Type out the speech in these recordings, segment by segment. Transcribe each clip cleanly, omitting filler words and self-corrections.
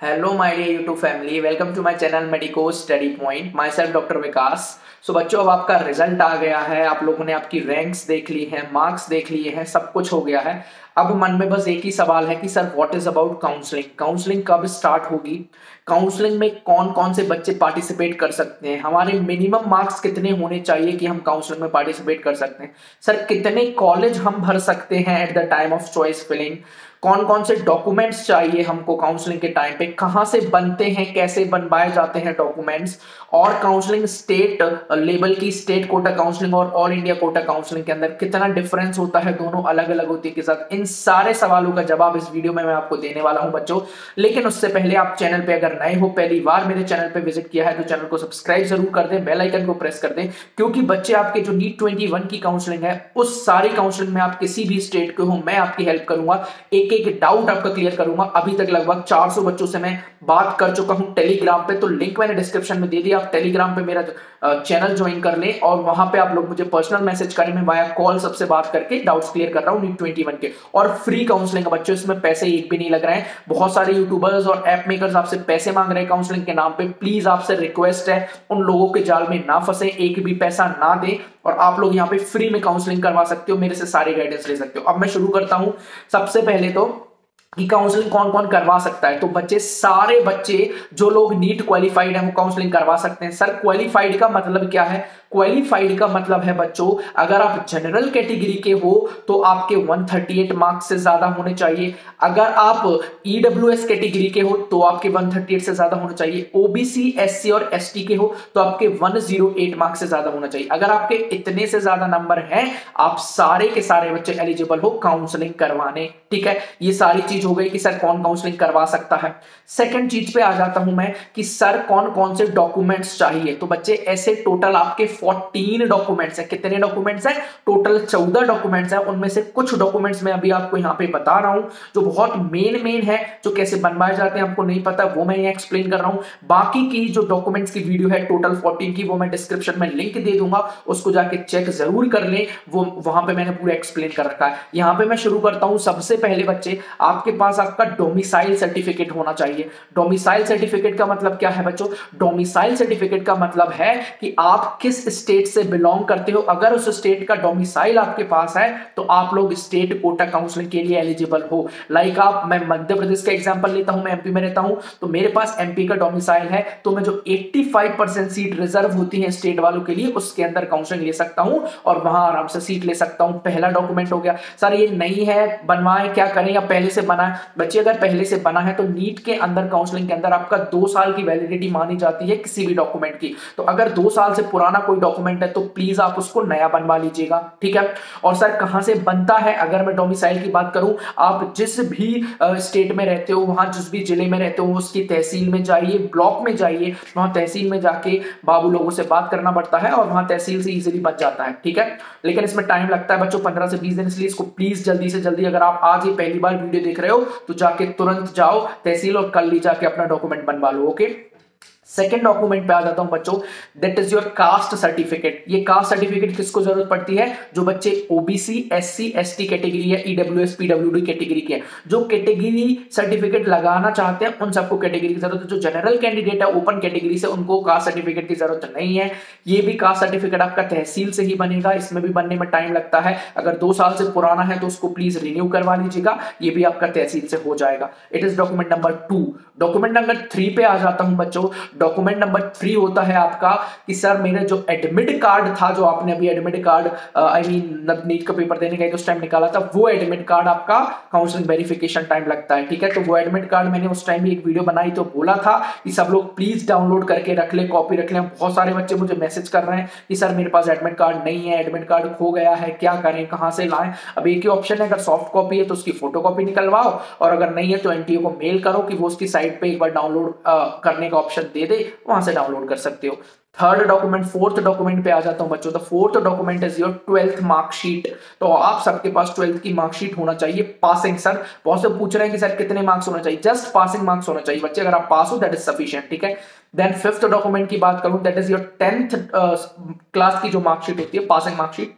Hello my dear YouTube family, welcome to my channel medico study point. Myself doctor Vikas. So बच्चों, अब आपका result आ गया है। आप लोगों ने आपकी रैंक्स देख ली हैं, मार्क्स देख लिए हैं, सब कुछ हो गया है। अब मन में बस एक ही सवाल है कि sir what is about counselling. Counselling कब स्टार्ट होगी, काउंसलिंग में कौन कौन से बच्चे पार्टिसिपेट कर सकते हैं, हमारे मिनिमम मार्क्स कितने होने चाहिए कि हम काउंसलिंग में पार्टिसिपेट कर सकते हैं, सर कितने कॉलेज हम भर सकते हैं at the time of choice filling, कौन कौन से डॉक्यूमेंट्स चाहिए हमको काउंसलिंग के टाइम पे, कहां से बनते हैं, कैसे बनवाए जाते हैं डॉक्यूमेंट्स, और काउंसलिंग स्टेट लेवल की स्टेट कोटा काउंसलिंग और ऑल इंडिया कोटा काउंसलिंग के अंदर कितना डिफरेंस होता है, दोनों अलग अलग होती है के साथ। इन सारे सवालों का जवाब इस वीडियो में मैं आपको देने वाला हूं बच्चों। लेकिन उससे पहले आप चैनल पे अगर नए हो, पहली बार मेरे चैनल पे विजिट किया है, तो चैनल को सब्सक्राइब जरूर कर दें, बेल आइकन को प्रेस कर दें, क्योंकि बच्चे आपके जो नीट 21 की काउंसलिंग है, उस सारी काउंसलिंग में आप किसी भी स्टेट के हो, मैं आपकी हेल्प करूंगा, एक एक डाउट आपका क्लियर करूंगा। अभी तक लगभग 400 बच्चों से मैं बात कर चुका हूं टेलीग्राम पे, तो लिंक मैंने डिस्क्रिप्शन में दे दिया। आप टेलीग्राम पे मेरा चैनल ज्वाइन कर लें और वहां पे आप लोग मुझे पर्सनल मैसेज करें, मैं वाया कॉल सबसे बात करके डाउट्स क्लियर कर रहा हूं नीट 21 के। और फ्री काउंसलिंग है बच्चों, इसमें पैसे एक भी नहीं लग रहे हैं। बहुत सारे यूट्यूबर्स और ऐप मेकर्स आपसे पैसे मांग रहे हैं काउंसलिंग के नाम पे। प्लीज आपसे रिक्वेस्ट है, उन लोगों के जाल में ना फंसे, एक भी पैसा ना दें, और आप लोग यहाँ पे फ्री में काउंसलिंग करवा सकते हो, मेरे से सारी गाइडेंस ले सकते हो। अब मैं शुरू करता हूं। सबसे पहले तो कि काउंसलिंग कौन कौन करवा सकता है, तो बच्चे, सारे बच्चे जो लोग नीट क्वालिफाइड हैं वो काउंसलिंग करवा सकते हैं। सर क्वालिफाइड का मतलब क्या है? क्वालिफाइड का मतलब है बच्चों, अगर आप जनरल कैटेगरी के हो तो आपके 138 मार्क्स से ज्यादा होने चाहिए। अगर आप ईडब्ल्यूएस कैटेगरी के हो तो आपके 138 से ज्यादा होना चाहिए। ओबीसी, एससी और एसटी के हो तो आपके 108 मार्क्स से ज्यादा होना चाहिए। अगर आपके इतने से ज्यादा नंबर हैं, आप सारे के सारे बच्चे एलिजिबल हो काउंसलिंग करवाने। ठीक है, ये सारी चीज हो गई कि सर कौन काउंसलिंग करवा सकता है। सेकंड चीज पे आ जाता हूं मैं कि सर कौन कौन से डॉक्यूमेंट्स चाहिए। तो बच्चे ऐसे टोटल आपके 14 डॉक्यूमेंट्स है। कितने डॉक्यूमेंट्स है? टोटल 14 डॉक्यूमेंट्स है। उनमें से कुछ डॉक्यूमेंट्स मैं अभी आपको यहां पे बता रहा हूं जो बहुत मेन है, जो कैसे बनवाए जाते हैं आपको नहीं पता, वो मैं एक्सप्लेन कर रहा हूं। बाकी की जो डॉक्यूमेंट्स की वीडियो है टोटल 14 की, वो मैं डिस्क्रिप्शन में लिंक दे दूंगा, उसको जाके चेक जरूर कर लें, वो वहां पे मैंने पूरा एक्सप्लेन कर रखा है। यहां पे मैं शुरू करता हूं। सबसे पहले बच्चे, आपके पास आपका डोमिसाइल सर्टिफिकेट होना चाहिए। डोमिसाइल सर्टिफिकेट का मतलब क्या है बच्चों? डोमिसाइल सर्टिफिकेट का मतलब है कि आप किस स्टेट से बिलोंग करते हो। अगर उस स्टेट का डोमिसाइल आपके पास है तो आप लोग स्टेट कोटा काउंसलिंग के लिए एलिजिबल हो। लाइक आप, मैं मध्य प्रदेश का एग्जांपल लेता हूं, मैं एमपी में रहता हूं, तो मेरे पास एमपी का डोमिसाइल है, तो मैं जो 85% सीट रिजर्व होती है स्टेट वालों के लिए, उसके अंदर काउंसलिंग ले सकता हूं और वहां आराम से सीट ले सकता हूं। पहला डॉक्यूमेंट हो गया। सर ये नहीं है, बनवाएं, क्या करें, या पहले से बना है? बच्चे अगर पहले से बना है तो नीट के अंदर काउंसलिंग के अंदर आपका 2 साल की वैलिडिटी मानी जाती है किसी भी डॉक्यूमेंट की। तो अगर 2 साल से पुराना कोई डॉक्यूमेंट है तो प्लीज आप उसको नया बनवा लीजिएगा। ठीक है। और सर कहां से बनता है, अगर मैं डोमिसाइल की बात करूं, आप जिस भी स्टेट में रहते हो, वहां जिस भी जिले में रहते हो, उसकी तहसील में जाइए, ब्लॉक में जाइए, वहां तहसील में जाके बाबू लोगों से बात करना पड़ता है और वहां तहसील से इजीली बच जाता है। ठीक है, लेकिन इसमें टाइम लगता है बच्चों, 15 से 20 दिन, इसलिए इसको प्लीज जल्दी से जल्दी, अगर आप आज ये पहली बार वीडियो देख रहे हो तो जाके तुरंत जाओ तहसील और कल ही जाके अपना डॉक्यूमेंट बनवा लो। ओके, सेकेंड डॉक्यूमेंट पे आ जाता हूं बच्चों, that is your caste certificate. ये कास्ट सर्टिफिकेट किसको जरूरत पड़ती है? जो बच्चे ओबीसी, एससी, एसटी कैटेगरी या ईडब्ल्यूएस, पीडब्ल्यूडी कैटेगरी के हैं, जो कैटेगरी सर्टिफिकेट लगाना चाहते हैं, उन सबको कैटेगरी की जरूरत है। जो जनरल कैंडिडेट है ओपन कैटेगरी से, उनको कास्ट सर्टिफिकेट की जरूरत नहीं है। ये भी कास्ट सर्टिफिकेट आपका तहसील से ही बनेगा, इसमें भी बनने में टाइम लगता है। अगर 2 साल से पुराना है तो उसको प्लीज रिन्यू करवा लीजिएगा, ये भी आपका तहसील से हो जाएगा। It is document number 2। Document number 3 पे आ जाता हूं बच्चों। डॉक्यूमेंट नंबर 3 होता है आपका कि सर मेरे जो एडमिट कार्ड था, जो आपने अभी admit card I mean NEET का पेपर देने गए तो उस टाइम निकाला था, वो एडमिट कार्ड आपका काउंसलिंग वेरिफिकेशन टाइम लगता है। ठीक है, तो वो एडमिट कार्ड मैंने उस टाइम भी एक वीडियो बनाई तो बोला था कि सब लोग प्लीज डाउनलोड करके रख ले, कॉपी रख ले। बहुत सारे बच्चे मुझे मैसेज कर रहे हैं कि सर मेरे पास एडमिट कार्ड नहीं है, एडमिट कार्ड खो गया है, क्या करें, कहां से लाएं। अब एक ही ऑप्शन है, अगर सॉफ्ट कॉपी है तो उसकी फोटो कॉपी निकलवाओ, और अगर नहीं है तो एनटीए को मेल करो कि वो उसकी साइट पे एक बार डाउनलोड करने का ऑप्शन दे दे, वहां से डाउनलोड कर सकते हो। थर्ड डॉक्यूमेंट, फोर्थ डॉक्यूमेंट पे आ जाता हूं बच्चों। The fourth document is your 12th marksheet. तो आप सबके पास 12th की मार्कशीट होना चाहिए, पासिंग। सर बहुत से पूछ रहे हैं कि सर कितने मार्क्स होना चाहिए? जस्ट पासिंग मार्क्स होना चाहिए बच्चे, अगर आप पास हो दैट इज सफिशिएंट। ठीक है, देन फिफ्थ डॉक्यूमेंट की बात करूं, that is your 10th class की जो मार्कशीट होती है, passing marksheet.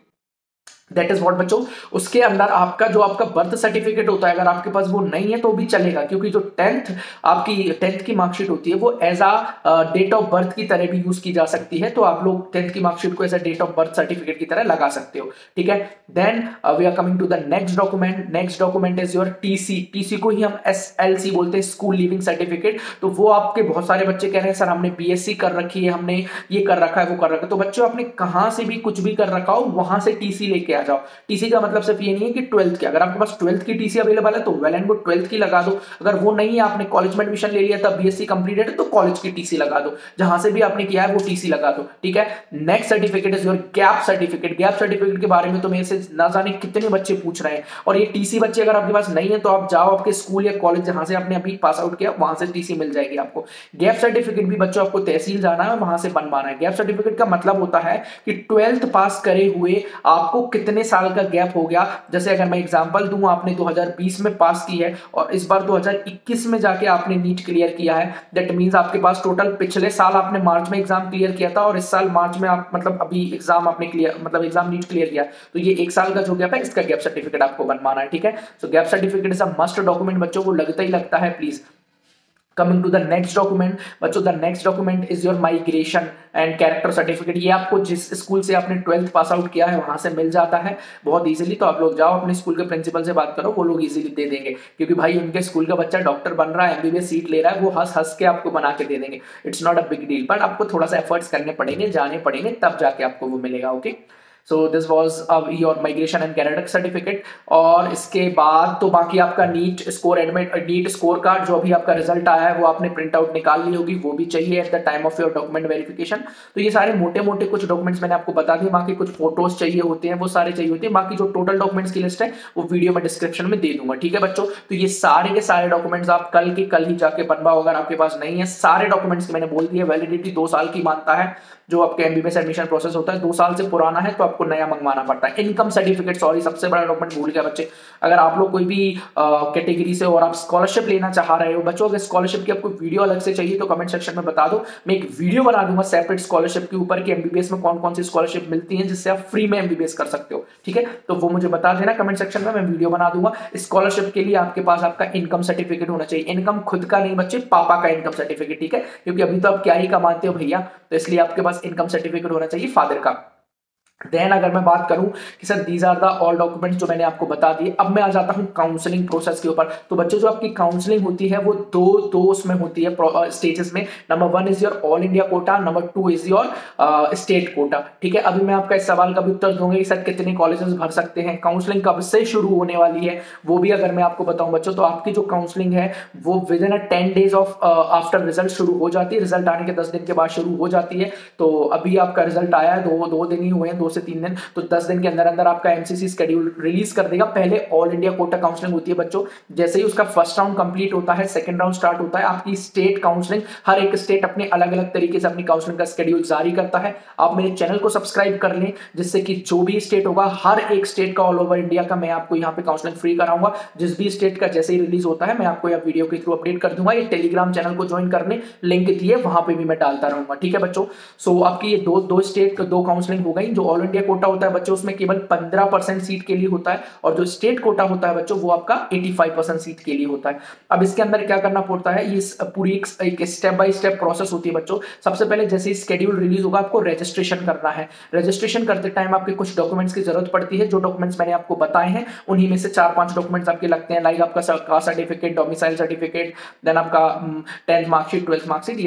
That is what बच्चों। उसके अंदर आपका जो आपका बर्थ सर्टिफिकेट होता है, अगर आपके पास वो नहीं है तो भी चलेगा, क्योंकि जो टेंथ की मार्कशीट होती है वो as a date of birth की तरह भी यूज की जा सकती है। तो आप लोग टेंथ की मार्कशीट को as a date of birth certificate की तरह लगा सकते हो, ठीक है। Then we are coming to the next document. Next document is your TC. TC को ही हम SLC बोलते हैं, स्कूल लिविंग सर्टिफिकेट। तो वो आपके बहुत सारे बच्चे कह रहे हैं सर हमने बीएससी कर रखी है, हमने ये कर रखा है, वो कर रखा है। तो बच्चों आपने कहां से भी कुछ भी कर रखा हो वहां से टीसी लेके आ जाओ। टीसी का मतलब सिर्फ ये नहीं है कि 12th की, अगर आपके पास 12th की टीसी अवेलेबल है तो वेल एंड गुड, 12th की लगा दो। अगर वो नहीं है, आपने कॉलेज में एडमिशन ले लिया था, बीएससी कंप्लीटेड है, तो कॉलेज की टीसी लगा दो, जहां से भी आपने किया है वो टीसी लगा दो, ठीक है। Next certificate is your gap certificate. Gap certificate के बारे में तो मेरे से ना जाने कितने बच्चे पूछ रहे हैं, और ये टीसी बच्चे अगर आपके पास नहीं है तो आप जाओ आपके स्कूल या कॉलेज जहां से आपने अभी पास आउट किया, वहां से टीसी मिल जाएगी आपको। गैप सर्टिफिकेट भी बच्चों आपको तहसील जाना है, वहां से बनवाना है। गैप सर्टिफिकेट का मतलब होता है कि 12th पास करे हुए आपको कितने साल का गैप हो गया। जैसे अगर मैं एग्जांपल दूं, आपने 2020 में पास की है और इस बार 2021 में जाके आपने नीट क्लियर किया है, दैट मींस आपके पास टोटल पिछले साल आपने मार्च में एग्जाम क्लियर किया था और इस साल मार्च में आप मतलब अभी एग्जाम आपने क्लियर मतलब एग्जाम नीट क्लियर किया, तो ये एक साल का जो गैप है इसका गैप सर्टिफिकेट आपको बनवाना है, ठीक है। So gap certificate is a must document बच्चों, वो लगता ही लगता है please. Coming to the next document बच्चों, the next document is your migration and character certificate. ये आपको जिस स्कूल से आपने 12th पास आउट किया है वहां से मिल जाता है बहुत इजीली। तो आप लोग जाओ अपने स्कूल के प्रिंसिपल से बात करो, वो लोग इजीली दे देंगे, क्योंकि भाई उनके स्कूल का बच्चा डॉक्टर बन रहा है, एमबीबीएस सीट ले रहा है, वो हंस हंस के आपको बना के दे देंगे। It's not a big deal, but आपको थोड़ा सा एफर्ट्स करने पड़ेंगे, जाने पड़ेंगे, तब जाके आपको वो मिलेगा, okay. So this was your migration and character certificate. और इसके बाद तो बाकी आपका NEET score NEET score card जो अभी आपका रिजल्ट आया है वो आपने प्रिंट आउट निकाल ली होगी, वो भी चाहिए eight the time of your document verification. तो ये सारे मोटे मोटे कुछ डॉक्यूमेंट्स मैंने आपको बता दिए, बाकी कुछ फोटोज चाहिए होते हैं, वो सारे चाहिए होते हैं। बाकी जो टोटल डॉक्यूमेंट्स की लिस्ट है वो वीडियो में डिस्क्रिप्शन में दे दूंगा, ठीक है बच्चों। तो ये सारे के सारे डॉक्यूमेंट्स आप कल के कल ही जाके बनवाओ, अगर आपके पास नहीं है। सारे डॉक्यूमेंट्स की मैंने बोल दिया, वैलिडिटी 2 साल की मानता है। जो आपके एमबीबीएस एडमिशन प्रोसेस होता है 2 साल से पुराना है तो आपको नया मंगवाना पड़ता है। इनकम सर्टिफिकेट, सॉरी सबसे बड़ा डॉक्यूमेंट भूल गया बच्चे, अगर आप लोग कोई भी कैटेगरी से और आप स्कॉलरशिप लेना चाह रहे हो बच्चों, अगर स्कॉलरशिप की आपको वीडियो अलग से चाहिए तो कमेंट सेक्शन में बता दो, मैं एक वीडियो बना दूंगा सेपरेट स्कॉलरशिप के ऊपर कि एमबीबीएस में कौन कौन सी स्कॉलरशिप मिलती है जिससे आप फ्री में एमबीबीएस कर सकते हो, ठीक है। तो वो मुझे बता देना कमेंट सेक्शन में, मैं वीडियो बना दूंगा। स्कॉलरशिप के लिए आपके पास आपका इनकम सर्टिफिकेट होना चाहिए, इनकम खुद का नहीं बच्चे, पापा का इनकम सर्टिफिकेट, ठीक है, क्योंकि अभी तो आप क्या ही कमाते हो भैया, तो इसलिए आपके पास इनकम सर्टिफिकेट होना चाहिए फादर का। देन अगर मैं बात करूं कि sir these are the all documents जो मैंने आपको बता दिए, अब मैं आ जाता हूं काउंसलिंग प्रोसेस के ऊपर। तो बच्चों जो आपकी काउंसलिंग होती है वो दो उसमें होती है स्टेजेस में। Number 1 is your all India quota, number 2 is your state quota, ठीक है। अभी मैं आपका इस सवाल का भी उत्तर दूंगा कि सर कितने कॉलेजेस भर सकते हैं, काउंसलिंग कब से शुरू होने वाली है, वो भी अगर मैं आपको बताऊं बच्चों, तो आपकी जो काउंसलिंग है वो with in 10 days of after result शुरू हो जाती है, रिजल्ट आने के 10 दिन के बाद शुरू हो जाती है। तो अभी आपका रिजल्ट आया है, दो दिन ही हुए हैं, 2 से 3 दिन, तो 10 दिन के अंदर अंदर आपका एमसीसी शेड्यूल रिलीज कर देगा। पहले ऑल इंडिया कोटा काउंसलिंग होती है बच्चों, जैसे ही उसका फर्स्ट राउंड कंप्लीट होता है सेकंड राउंड स्टार्ट होता है। आपकी स्टेट काउंसलिंग, हर एक स्टेट अपने अलग अलग तरीके से अपनी काउंसलिंग का शेड्यूल जारी करता है। आप मेरे चैनल को सब्सक्राइब कर लें, जिससे कि जो भी स्टेट होगा हर एक स्टेट का ऑल ओवर इंडिया का मैं आपको यहाँ पे काउंसलिंग फ्री कराऊंगा। जिस भी स्टेट का जैसे ही रिलीज होता है मैं आपको यह वीडियो के थ्रू अपडेट कर दूंगा। ये टेलीग्राम चैनल को ज्वाइन करने लिंक दिए, वहां पे भी मैं डालता रहूंगा, ठीक है बच्चों। सो आपकी ये दो स्टेट दो काउंसलिंग हो गई। जो ऑल इंडिया कोटा होता है बच्चों उसमें केवल 15% सीट के लिए होता है, और जो स्टेट कोटा होता है बच्चों वो आपका 85% सीट के लिए होता है। अब इसके अंदर क्या करना पड़ता है, ये पूरी एक स्टेप बाय स्टेप प्रोसेस होती है बच्चों। सबसे पहले जैसे ही शेड्यूल रिलीज होगा आपको रजिस्ट्रेशन करना है। रजिस्ट्रेशन करते टाइम आपके कुछ डॉक्यूमेंट्स की जरूरत पड़ती है, जो डॉक्यूमेंट्स मैंने आपको बताए हैं उन्हीं में से 4-5 डॉक्यूमेंट्स आपके लगते हैं, लाइक आपका caste certificate, domicile certificate, then आपका 10th मार्कशीट, 12th मार्कशीट,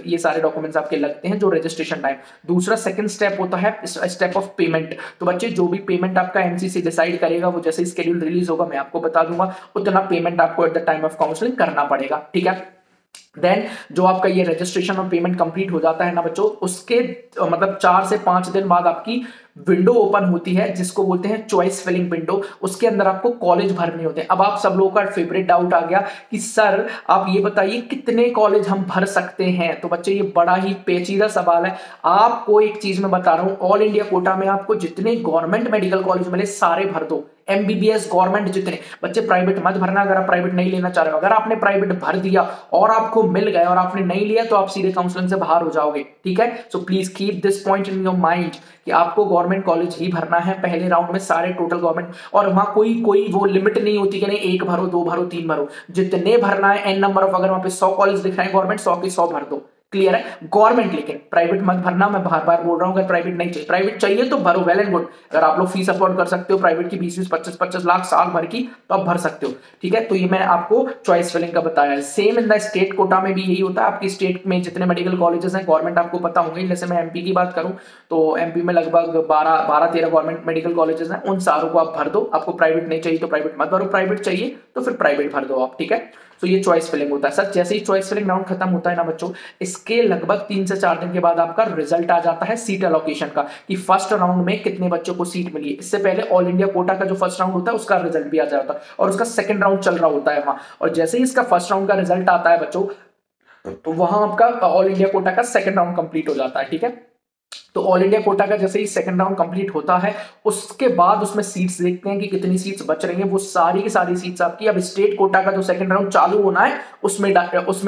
ये सारे डॉक्यूमेंट्स आपके लगते हैं जो रजिस्ट्रेशन टाइम। दूसरा सेकंड स्टेप होता है स्टेप ऑफ पेमेंट। तो बच्चे जो भी पेमेंट आपका एमसीसी डिसाइड करेगा वो जैसे ही शेड्यूल रिलीज होगा मैं आपको बता दूंगा, उतना पेमेंट आपको eight the time of counselling करना पड़ेगा, ठीक है। देन जो आपका ये रजिस्ट्रेशन और पेमेंट कंप्लीट हो जाता है ना बच्चों, उसके मतलब 4 से 5 दिन बाद आपकी विंडो ओपन होती है जिसको बोलते हैं चॉइस फिलिंग विंडो। उसके अंदर आपको कॉलेज भरने होते हैं। अब आप सब लोगों का फेवरेट डाउट आ गया कि सर आप ये बताइए कितने कॉलेज हम भर सकते हैं। तो बच्चे ये बड़ा ही पेचीदा सवाल है। आपको एक चीज मैं बता रहा हूं, ऑल इंडिया कोटा में आपको जितने गवर्नमेंट मेडिकल कॉलेज मिले सारे भर दो, एमबीबीएस गवर्नमेंट जितने बच्चे, प्राइवेट मत भरना अगर आप प्राइवेट नहीं लेना चाह रहे हो। अगर आपने प्राइवेट भर दिया और आपको मिल गए और आपने नहीं लिया तो आप सीधे काउंसलिंग से बाहर हो जाओगे, ठीक है। So please keep this point in your mind कि आपको गवर्नमेंट कॉलेज ही भरना है पहले राउंड में, सारे टोटल गवर्नमेंट, और वहां कोई वो लिमिट नहीं होती कि नहीं 1 भरो 2 भरो 3 भरो, जितने भरना है एन नंबर ऑफ, अगर वहां पे 100 कॉलेज दिख रहे हैं गवर्नमेंट, 100 के 100 भर दो, क्लियर है। गवर्नमेंट, लेकिन प्राइवेट मत भरना, मैं बार बार बोल रहा हूं। अगर प्राइवेट नहीं चाहिए, प्राइवेट चाहिए तो भरो, वेल एंड गुड। अगर आप लोग फीस अफोर्ड कर सकते हो प्राइवेट की 20-20, 25-25 लाख साल भर की, तो आप भर सकते हो, ठीक है। तो ये मैंने आपको चॉइस फिलिंग का बताया है। Same in the state quota में भी यही होता है। आपकी स्टेट में जितने मेडिकल कॉलेजेस हैं गवर्नमेंट आपको पता होंगे, जैसे मैं एमपी की बात करूं तो एमपी में लगभग 12-13 गवर्नमेंट मेडिकल कॉलेजेस हैं, उन सारों को आप भर दो। आपको प्राइवेट नहीं चाहिए तो प्राइवेट मत भरो, प्राइवेट चाहिए तो फिर प्राइवेट भर दो आप, ठीक है। तो ये चॉइस फिलिंग होता है सर। जैसे ही चॉइस फिलिंग राउंड खत्म होता है ना बच्चों, इसके लगभग 3 से 4 दिन के बाद आपका रिजल्ट आ जाता है सीट एलोकेशन का, कि फर्स्ट राउंड में कितने बच्चों को सीट मिली है। इससे पहले ऑल इंडिया कोटा का जो फर्स्ट राउंड होता है उसका रिजल्ट भी आ जाता है, और उसका सेकंड राउंड चल रहा होता है वहां। और जैसे ही इसका फर्स्ट राउंड का रिजल्ट आता है बच्चों, तो वहां आपका ऑल इंडिया कोटा का सेकंड राउंड कंप्लीट हो जाता है, ठीक है। तो ऑल इंडिया कोटा का जैसे ही सेकंड राउंड कंप्लीट होता है, उसके बाद उसमें सीट्स देखते हैं कि कितनी सीट्स बच रही हैं। वो सारी की सारी सीट्स आपकी अब स्टेट कोटा का जो सेकंड राउंड चालू होना है उसमें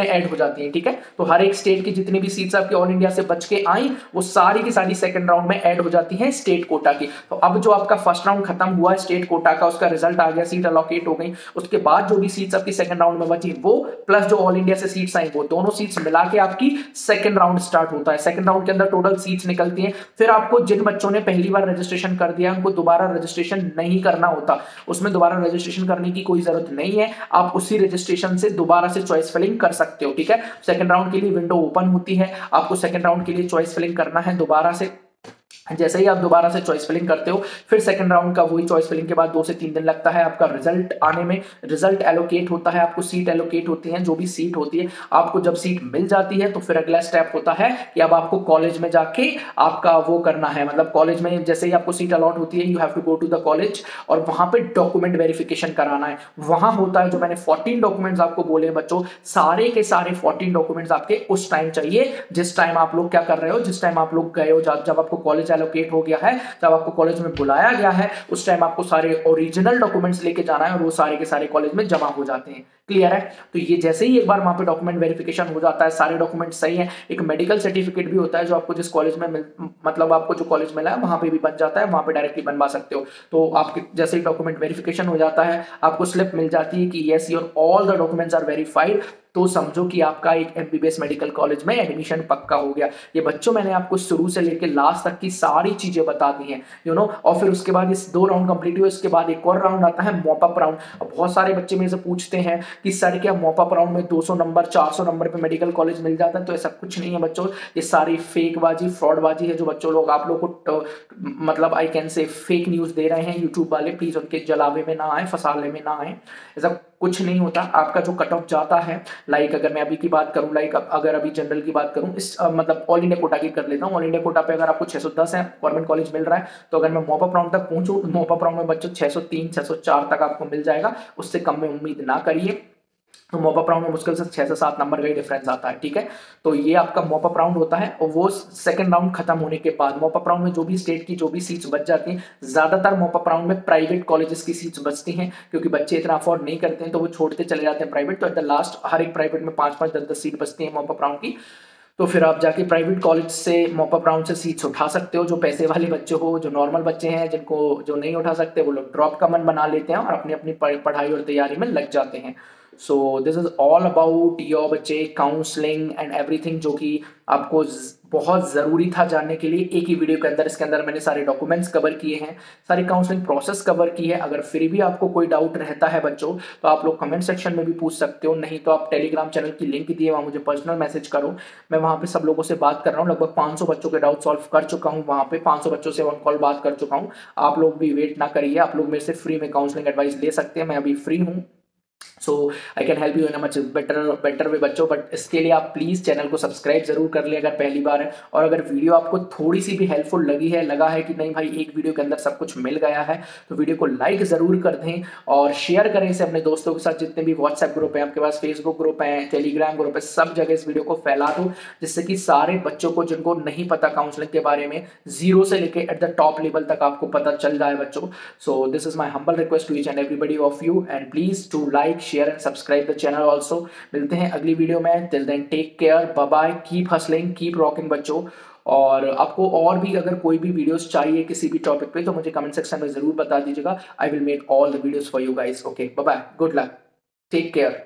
ऐड हो जाती हैं, ठीक है। तो हर एक स्टेट की जितनी भी सीट्स आपकी ऑल इंडिया से बच के आई, वो सारी की सारी सेकंड राउंड में ऐड हो जाती हैं स्टेट कोटा की। तो अब जो आपका फर्स्ट राउंड खत्म हुआ है स्टेट कोटा का, उसका रिजल्ट आ गया, सीट अलॉकेट हो गई, उसके बाद जो भी सीट्स आपकी सेकंड राउंड में बची वो प्लस जो ऑल इंडिया से सीट्स आई, वो दोनों सीट्स मिला के आपकी सेकंड राउंड स्टार्ट होता है। सेकंड राउंड के अंदर टोटल सीट्स निकलती हैं। फिर आपको जिन बच्चों ने पहली बार रजिस्ट्रेशन कर दिया उनको दोबारा रजिस्ट्रेशन नहीं करना होता, उसमें दोबारा रजिस्ट्रेशन करने की कोई जरूरत नहीं है। आप उसी रजिस्ट्रेशन से दोबारा से चॉइस फिलिंग कर सकते हो, ठीक है। सेकंड राउंड के लिए विंडो ओपन होती है, आपको सेकंड राउंड के लिए चॉइस फिलिंग करना है दोबारा से। जैसे ही आप दोबारा से चॉइस फिलिंग करते हो, फिर सेकंड राउंड का वही चॉइस फिलिंग के बाद 2 से 3 दिन लगता है आपका रिजल्ट आने में। रिजल्ट एलोकेट होता है, आपको सीट एलोकेट होती है, जो भी सीट होती है आपको जब सीट मिल जाती है तो फिर अगला स्टेप होता है कि अब आपको कॉलेज में जाके आपका वो करना है, मतलब कॉलेज में जैसे ही आपको सीट अलॉट होती है you have to go to the college और वहां पे डॉक्यूमेंट वेरिफिकेशन कराना है। वहां होता है जो मैंने 14 डॉक्यूमेंट्स आपको बोले बच्चों, सारे के सारे 14 डॉक्यूमेंट्स आपके उस टाइम चाहिए जिस टाइम आप लोग क्या कर रहे हो, जिस टाइम आप लोग गए हो, जब आपको कॉलेज एलोकेट हो गया है, जब आपको कॉलेज में बुलाया गया है, उस टाइम आपको सारे ओरिजिनल डॉक्यूमेंट्स लेके जाना है और वो सारे के सारे कॉलेज में जमा हो जाते हैं, क्लियर है। तो ये जैसे ही एक बार वहां पे डॉक्यूमेंट वेरिफिकेशन हो जाता है, सारे डॉक्यूमेंट सही हैं, एक मेडिकल सर्टिफिकेट भी होता है जो आपको जिस कॉलेज में मतलब आपको जो कॉलेज मिला है वहां पे भी बन जाता है, वहां पे डायरेक्टली बनवा सकते हो। तो आपके जैसे ही डॉक्यूमेंट वेरिफिकेशन हो जाता है, आपको स्लिप मिल जाती है कि yes your all the documents are verified, तो समझो कि आपका एक एमबीबीएस मेडिकल कॉलेज में एडमिशन पक्का हो गया। ये बच्चों मैंने आपको शुरू से लेकर लास्ट तक की सारी चीजें बता दी हैं, यू नो। और फिर उसके बाद इस 2 राउंड कंप्लीट हुए, उसके बाद एक और राउंड आता है मॉप अप राउंड। बहुत सारे बच्चे मेरे से पूछते हैं कि सर क्या मॉप अप राउंड में 200 नंबर 400 नंबर पे मेडिकल कॉलेज मिल जाता है? तो ऐसा कुछ नहीं है बच्चों, ये सारी फेक बाजी फ्रॉड बाजी है जो बच्चों लोग आप लोग को मतलब I can say fake news दे रहे हैं यूट्यूब वाले। प्लीज उनके जलावे में ना आए, फसाले में ना आए, ऐसा कुछ नहीं होता। आपका जो कट ऑफ जाता है, लाइक अगर मैं अभी की बात करूं, लाइक अगर अभी जनरल की बात करूं, इस मतलब ऑल इंडिया कोटा की कर लेता हूं। ऑल इंडिया कोटा पे अगर आपको 610 है, गवर्नमेंट कॉलेज मिल रहा है, तो अगर मैं मॉप अप राउंड तक पहुंचूं, मॉप अप राउंड में बच्चों 603 604 तक आपको मिल जाएगा, उससे कम में उम्मीद ना करिए। तो मॉप अप राउंड में मुश्किल से 6 से 7 नंबर का ही डिफरेंस आता है, ठीक है। तो ये आपका मॉप अप राउंड होता है। और वो सेकंड राउंड खत्म होने के बाद मॉप अप राउंड में जो भी स्टेट की जो भी सीट्स बच जाती हैं, ज्यादातर मॉप अप राउंड में प्राइवेट कॉलेजेस की सीट्स बचती हैं, क्योंकि बच्चे इतना अफोर्ड नहीं करते हैं तो वो छोड़ते चले जाते हैं प्राइवेट। तो एट द लास्ट हर एक प्राइवेट में 5-5 10-10 सीट बचती है मॉप अप राउंड की। तो फिर आप जाके प्राइवेट कॉलेज से मॉप अप राउंड से सीट्स उठा सकते हो। जो पैसे वाले बच्चे हो, जो नॉर्मल बच्चे हैं, जिनको जो नहीं उठा सकते, वो लोग ड्रॉप का मन बना लेते हैं और अपनी अपनी पढ़ाई और तैयारी में लग जाते हैं। सो this is all about your बच्चे काउंसलिंग एंड एवरीथिंग, जो कि आपको बहुत ज़रूरी था जानने के लिए एक ही वीडियो के अंदर। इसके अंदर मैंने सारे डॉक्यूमेंट्स कवर किए हैं, सारी काउंसलिंग प्रोसेस कवर की है। अगर फिर भी आपको कोई डाउट रहता है बच्चों, तो आप लोग कमेंट सेक्शन में भी पूछ सकते हो, नहीं तो आप टेलीग्राम चैनल की लिंक दिए, वहाँ मुझे पर्सनल मैसेज करो। मैं वहाँ पे सब लोगों से बात कर रहा हूँ, लगभग 500 बच्चों के डाउट सॉल्व कर चुका हूँ, वहाँ पे 500 बच्चों से ऑन कॉल बात कर चुका हूँ। आप लोग भी वेट ना करिए, आप लोग मेरे से फ्री में काउंसलिंग एडवाइस ले सकते हैं, मैं अभी फ्री हूँ। So I can help you in a much better way बच्चों। बट इसके लिए आप प्लीज़ चैनल को सब्सक्राइब जरूर कर लें अगर पहली बार है। और अगर वीडियो आपको थोड़ी सी भी हेल्पफुल लगा है कि नहीं भाई एक वीडियो के अंदर सब कुछ मिल गया है, तो वीडियो को लाइक ज़रूर कर दें और शेयर करें इसे अपने दोस्तों के साथ। जितने भी व्हाट्सएप ग्रुप है आपके पास, फेसबुक ग्रुप है, टेलीग्राम ग्रुप है, सब जगह इस वीडियो को फैला दो, जिससे कि सारे बच्चों को जिनको नहीं पता काउंसलिंग के बारे में, जीरो से लेके एट द टॉप लेवल तक आपको पता चल जाए बच्चों। So this is my humble request to each and everybody of you, and please to like share and subscribe the channel also. मिलते हैं अगली वीडियो में, till then take care, bye bye, keep hustling, keep rocking बच्चों। और आपको और भी अगर कोई भी वीडियोस चाहिए किसी भी टॉपिक पे तो मुझे कमेंट सेक्शन में जरूर बता दीजिएगा। I will make all the videos for you guys. Okay, bye bye, good luck, take care.